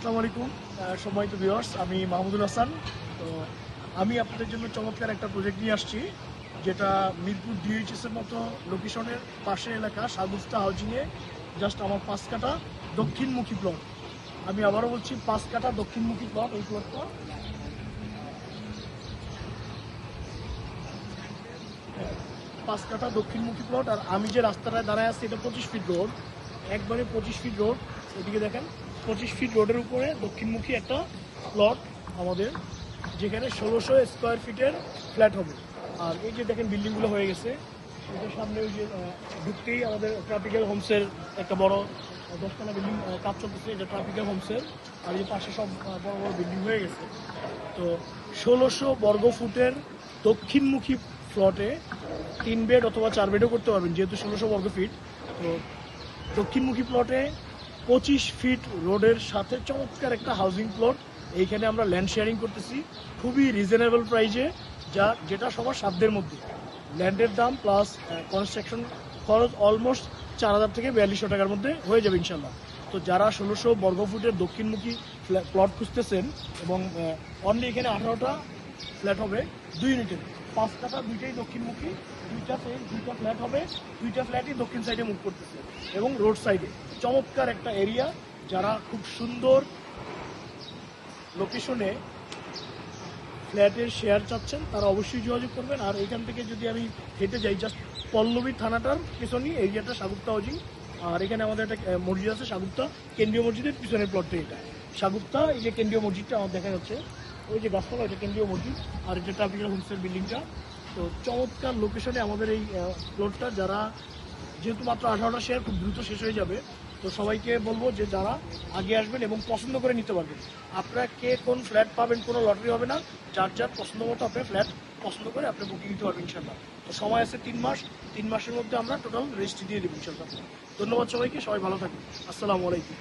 আসসালামু আলাইকুম সম্মানিত ভিউয়ার্স, আমি মাহমুদুল হাসান। তো আমি আপনাদের জন্য চমৎকার একটা প্রজেক্ট নিয়ে আসছি, যেটা মিরপুর ডিএইচএস এর মতো লোকেশনের পাশে এলাকা সাগুস্তা হাউজিংয়ে জাস্ট আমার 5 কাঠা দক্ষিণমুখী প্লট। আমি আবারও বলছি 5 কাঠা দক্ষিণমুখী প্লট। এই প্লটটা 5 কাঠা দক্ষিণমুখী প্লট। আর আমি যে রাস্তাটায় দাঁড়ায় আছি এটা 25 ফিট রোড, একবারে 25 ফিট রোড। এদিকে দেখেন 25 ফিট রোডের উপরে দক্ষিণমুখী একটা প্লট আমাদের, যেখানে 1600 স্কোয়ার ফিটের ফ্ল্যাট হবে। আর এই যে দেখেন বিল্ডিংগুলো হয়ে গেছে, এটার সামনে ওই যে ঢুকতেই আমাদের ট্রপিক্যাল হোমসের একটা বড় 10তলা বিল্ডিং কাজ চলতেছে, এটা ট্রপিক্যাল হোমসের। আর এই পাশে সব বড় বড় বিল্ডিং হয়ে গেছে। তো 1600 বর্গ ফুটের দক্ষিণমুখী প্লটে 3 বেড অথবা 4 বেডও করতে পারবেন, যেহেতু 1600 বর্গ ফিট। তো দক্ষিণমুখী প্লটে 25 ফিট রোডের সাথে চমৎকার একটা হাউজিং প্লট। এইখানে আমরা ল্যান্ড শেয়ারিং করতেছি খুবই রিজনেবল প্রাইজে, যেটা সবার সাধ্যের মধ্যে। ল্যান্ডের দাম প্লাস কনস্ট্রাকশন খরচ অলমোস্ট 4000 থেকে 4200 টাকার মধ্যে হয়ে যাবে ইনশাল্লাহ। তো যারা 1600 বর্গ ফুটের দক্ষিণমুখী প্লট খুঁজতেছেন, এবং অনলি এখানে 18টা ফ্ল্যাট হবে 2 ইউনিটের, 5 কাঠা দুইটাই দক্ষিণমুখী, দুইটা ফ্ল্যাট হবে, দুইটা ফ্ল্যাটই দক্ষিণ সাইডে মুভ করতেছে এবং রোড সাইডে চমৎকার একটা এরিয়া। যারা খুব সুন্দর লোকেশনে ফ্ল্যাটের শেয়ার চাচ্ছেন তারা অবশ্যই যোগাযোগ করবেন। আর এখান থেকে যদি আমি হেঁটে যাই, জাস্ট পল্লবী থানাটার পেছনই এরিয়াটা সাগুপ্তা হাউজিং। আর এখানে আমাদের একটা মসজিদ আছে সাগুপ্তা কেন্দ্রীয় মসজিদের পিছনের প্লটটা এটা সাগুপ্তা। এই যে কেন্দ্রীয় মসজিদটা আমার দেখা যাচ্ছে, ওই যে গাছপালা, ওইটা কেন্দ্রীয় মসজিদ। আর এটা ট্রাফিক্যাল হোমসের বিল্ডিংটা। তো চমৎকার লোকেশনে আমাদের এই প্লটটা, যারা যেহেতু মাত্র 18টা শেয়ার খুব দ্রুত শেষ হয়ে যাবে, তো সবাইকে বলবো যে যারা আগে আসবেন এবং পছন্দ করে নিতে পারবেন। আপনারা কে কোন ফ্ল্যাট পাবেন কোনো লটারি হবে না, যার যার পছন্দ মতো আপনি ফ্ল্যাট পছন্দ করে আপনি বুকিং দিতে পারবেন ইনশাল্লাহ। তো সময় আছে 3 মাস, 3 মাসের মধ্যে আমরা টোটাল রেজিস্ট্রি দিয়ে দেবো ইনশাল্লাহ। ধন্যবাদ সবাইকে, সবাই ভালো থাকবেন। আসসালামু আলাইকুম।